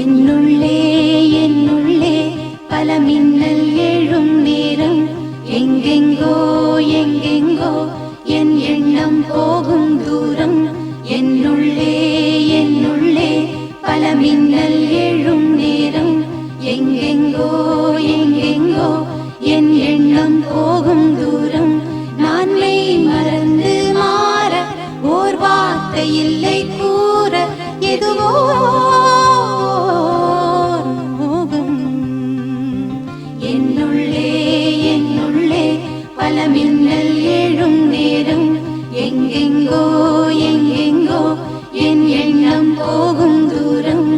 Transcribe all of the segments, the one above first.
என்னுள்ளே என்னுள்ளே பல மின்னல் எழும் நேரம், எங்கெங்கோ எங்கெங்கோ என் எண்ணம் போகும் தூரம். என்னுள்ளே என்னுள்ளே பல மின்னல் எழும் நேரம், எங்கெங்கோ எங்கெங்கோ என் எண்ணம் போகும் தூரம். நான் மெய் மறந்து மாற ஓர் வார்த்தை இல்லை கூற, எதுவோ மோகம். என்னுள்ளே என்னுள்ளே பல மின்னல் எழும் நேரம், எங்கெங்கோ எங்கெங்கோ என் எண்ணம் போகும் தூரம்.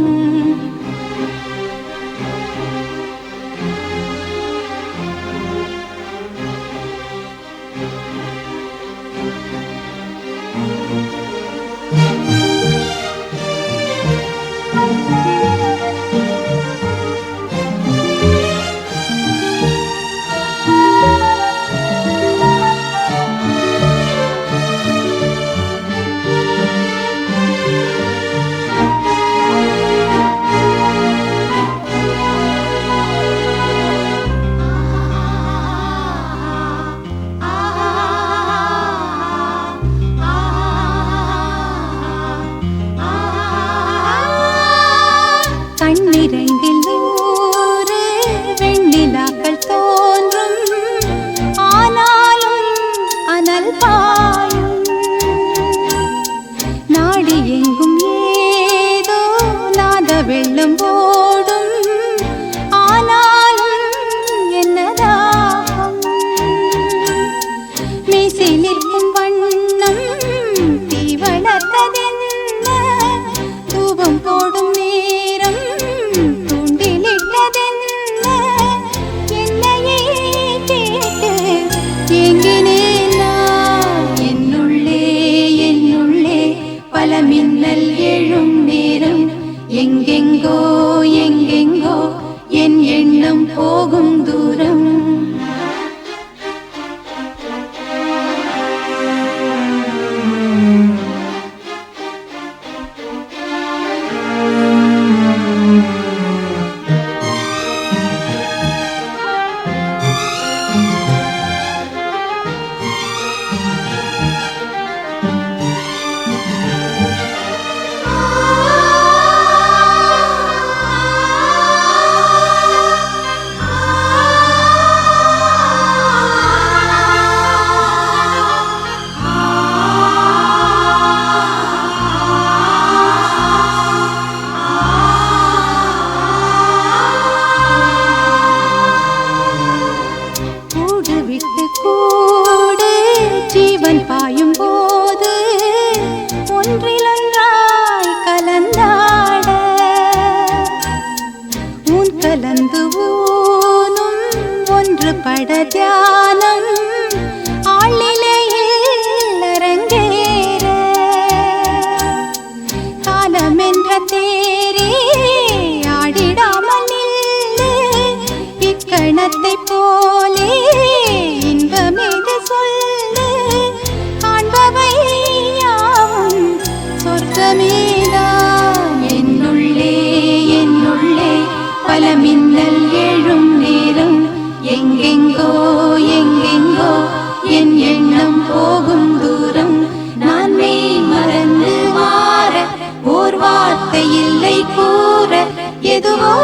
கண்ணிரண்டில் நூறு வெண்ணிலாக்கள் தோன்றும், ஆனாலும் அனல் பாயும். நாடி எங்கும் ஏதோ நாத வெள்ளம் ஓடும், ஆனாலும் என்னதாகும். மீசை நிற்கும் வண்ணம் தீ வளர்த்ததென்ன, தூபம் போடும் நேரம் தூண்டிலிட்டதென்ன. என்னையே கேட்டு ஏங்கினேன் நான். என்னுள்ளே என்னுள்ளே பல மின்னல் எழும் நேரம், எங்கெங்கோ எங்கெங்கோ என் எண்ணம் போகும் தூரம். ஜீவன் பாயும் போது ஒன்றிலொன்றாய் கலந்தாட, உன் கலந்து ஊனும் ஒன்றுபட தியானம் ஆளிலையில் அரங்கேற. காலமென்ற தேரே ஆடிடாமல் நில்லு, இக்கணத்தை போலே இன்பமேது சொல்லு. காண்பவை யாவும் சொர்க்கமேதான். என்னுள்ளே என்னுள்ளே பல மின்னல் எழும் நேரம், எங்கெங்கோ எங்கெங்கோ என் எண்ணம் போகும் தூரம். நான் மெய் மறந்து மாற ஓர் வார்த்தை இல்லை கூற, எதுவோ